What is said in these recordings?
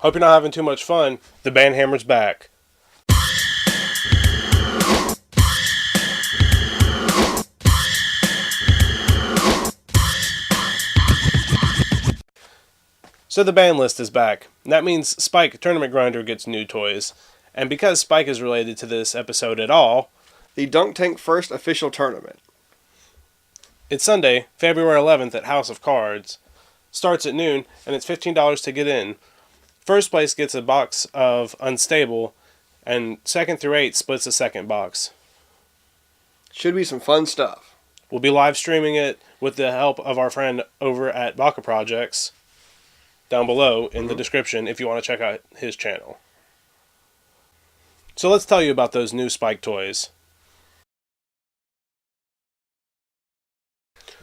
Hope you're not having too much fun. The band hammer's back. So the ban list is back. That means Spike Tournament Grinder gets new toys. And because Spike is related to this episode at all, the Dunk Tank first official tournament. It's Sunday, February 11th at House of Cards. Starts at noon, and it's $15 to get in. First place gets a box of Unstable, and 2nd through 8 splits a second box. Should be some fun stuff. We'll be live streaming it with the help of our friend over at Baka Projects, down below in the description if you want to check out his channel. So let's tell you about those new Spike toys.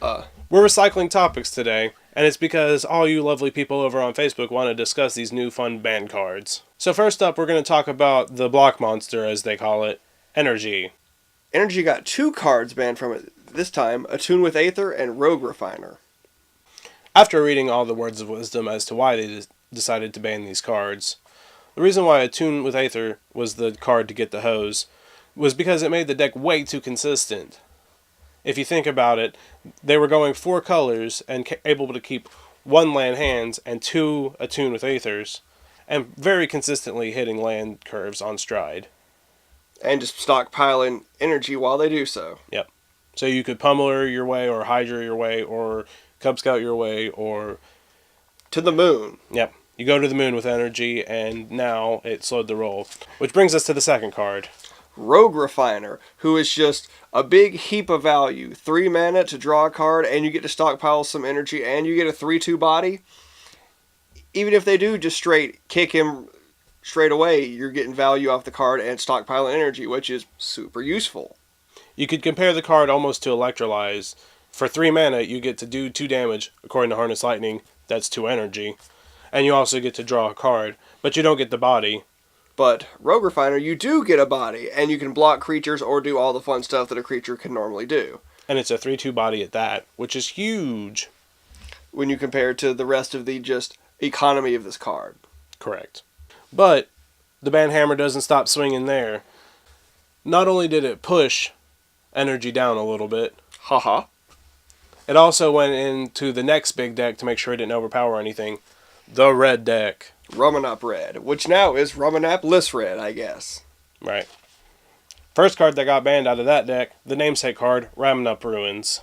We're recycling topics today, and it's because all you lovely people over on Facebook want to discuss these new fun band cards. So first up, we're going to talk about the block monster, as they call it, Energy. Energy got 2 cards banned from it this time, Attune with Aether and Rogue Refiner. After reading all the words of wisdom as to why they decided to ban these cards, the reason why Attune with Aether was the card to get the hose was because it made the deck way too consistent. If you think about it, they were going 4 colors and able to keep 1 land hands and 2 Attune with Aethers, and very consistently hitting land curves on stride. And just stockpiling energy while they do so. Yep. So you could Pummeler your way, or Hydra your way, or Cub Scout your way, or to the moon. Yep. You go to the moon with Energy, and now it slowed the roll. Which brings us to the second card. Rogue Refiner, who is just a big heap of value. 3 mana to draw a card, and you get to stockpile some energy, and you get a 3/2 body. Even if they do just straight kick him straight away, you're getting value off the card and stockpiling energy, which is super useful. You could compare the card almost to Electrolyze. For 3 mana, you get to do 2 damage, according to Harness Lightning. That's 2 energy. And you also get to draw a card, but you don't get the body. But Rogue Refiner, you do get a body, and you can block creatures or do all the fun stuff that a creature can normally do. And it's a 3/2 body at that, which is huge when you compare it to the rest of the just economy of this card. Correct. But the ban hammer doesn't stop swinging there. Not only did it push Energy down a little bit, haha, it also went into the next big deck to make sure it didn't overpower anything. The red deck. Ramanap Red, which now is Ramanap List Red, I guess. Right. First card that got banned out of that deck, the namesake card, Ramanap Ruins.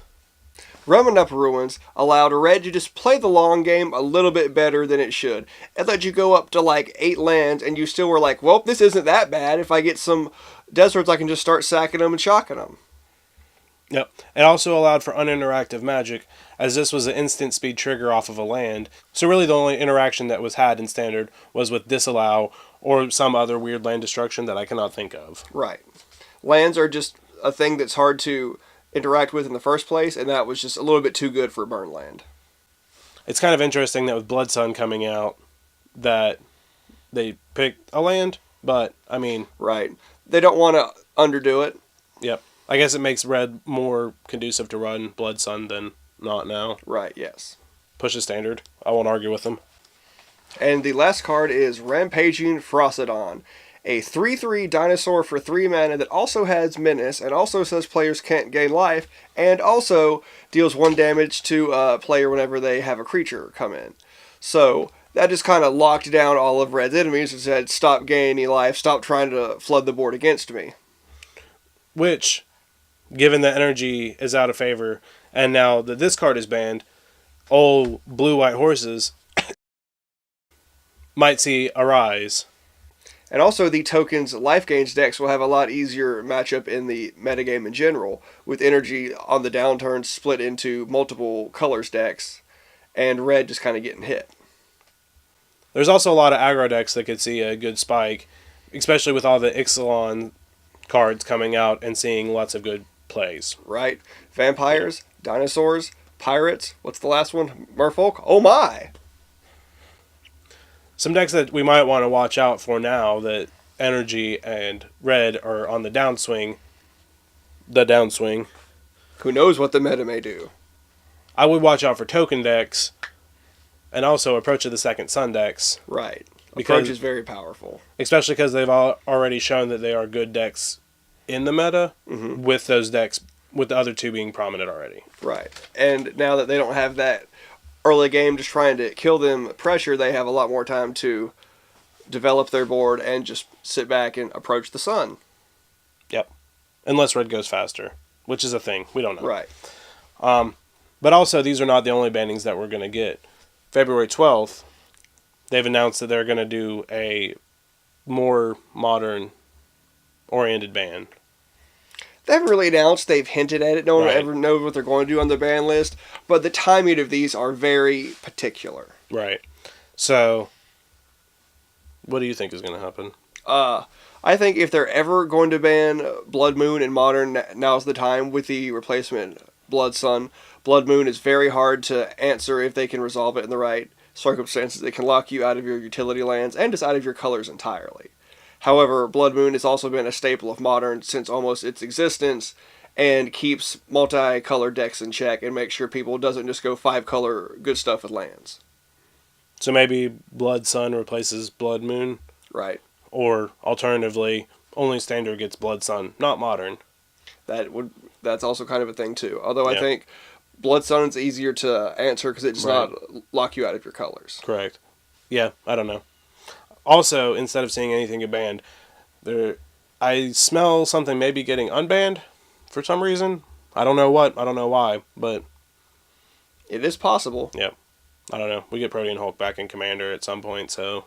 Ramanap Ruins allowed Red to just play the long game a little bit better than it should. It let you go up to like 8 lands, and you still were like, well, this isn't that bad. If I get some deserts, I can just start sacking them and shocking them. Yep. It also allowed for uninteractive magic, as this was an instant speed trigger off of a land. So really the only interaction that was had in Standard was with Disallow or some other weird land destruction that I cannot think of. Right. Lands are just a thing that's hard to interact with in the first place, and that was just a little bit too good for a burn land. It's kind of interesting that with Blood Sun coming out that they picked a land, but I mean... Right. They don't want to underdo it. Yep. I guess it makes red more conducive to run Blood Sun than not now. Right, yes. Push a Standard. I won't argue with them. And the last card is Rampaging Frostodon, a 3/3 dinosaur for 3 mana that also has Menace, and also says players can't gain life, and also deals 1 damage to a player whenever they have a creature come in. So that just kind of locked down all of Red's enemies and said, stop gaining life, stop trying to flood the board against me. Which, given that Energy is out of favor, and now that this card is banned, all blue-white horses might see a rise. And also the tokens life gains decks will have a lot easier matchup in the metagame in general, with Energy on the downturn split into multiple colors decks, and Red just kind of getting hit. There's also a lot of aggro decks that could see a good spike, especially with all the Ixalan cards coming out and seeing lots of good plays. Right. Vampires, dinosaurs, pirates, what's the last one? Merfolk? Oh my! Some decks that we might want to watch out for now that Energy and Red are on the downswing. Who knows what the meta may do? I would watch out for token decks and also Approach of the Second Sun decks. Right. Approach is very powerful. Especially because they've already shown that they are good decks in the meta, with those decks, with the other two being prominent already. Right. And now that they don't have that early game just trying to kill them pressure, they have a lot more time to develop their board and just sit back and approach the sun. Yep. Unless red goes faster, which is a thing. We don't know. Right. But also, these are not the only bannings that we're going to get. February 12th, they've announced that they're going to do a more modern-oriented ban. They haven't really announced. They've hinted at it. No one Right. ever knows what they're going to do on the ban list. But the timing of these are very particular. Right. So, what do you think is going to happen? I think if they're ever going to ban Blood Moon in Modern, now's the time with the replacement Blood Sun. Blood Moon is very hard to answer if they can resolve it in the right circumstances. It can lock you out of your utility lands and just out of your colors entirely. However, Blood Moon has also been a staple of Modern since almost its existence and keeps multi-color decks in check and makes sure people doesn't just go 5-color good stuff with lands. So maybe Blood Sun replaces Blood Moon? Right. Or, alternatively, only Standard gets Blood Sun, not Modern. That's also kind of a thing too. Although Yeah. I think Blood Sun's easier to answer because it does not lock you out of your colors. Correct. Yeah, I don't know. Also, instead of seeing anything get banned, I smell something maybe getting unbanned for some reason. I don't know what, I don't know why, but It is possible. yeah, I don't know. We get Protean Hulk back in Commander at some point, so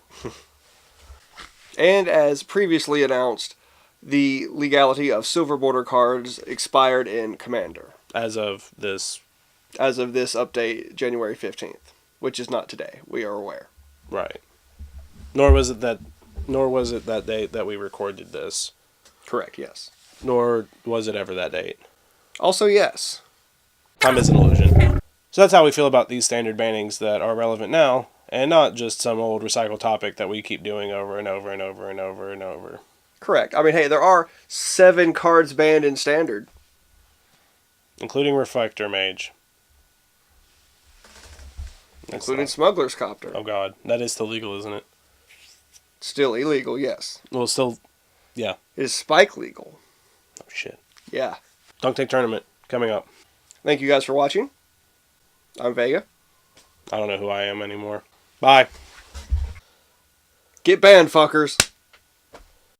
And as previously announced, the legality of silver border cards expired in Commander as of this, as of this update, January 15th, which is not today. We are aware. right. Nor was it that date that we recorded this. Correct, yes. Nor was it ever that date. Also, yes. Time is an illusion. So that's how we feel about these standard bannings that are relevant now, and not just some old recycled topic that we keep doing over and over and over and over and over. Correct. I mean, hey, there are 7 cards banned in Standard. Including Reflector Mage. Including Smuggler's Copter. Oh god, that is still legal, isn't it? Still illegal, yes. Well, still, yeah. It is Spike legal. Oh shit. Yeah. Dunk Tank Tournament, coming up. Thank you guys for watching. I'm Vega. I don't know who I am anymore. Bye. Get banned, fuckers.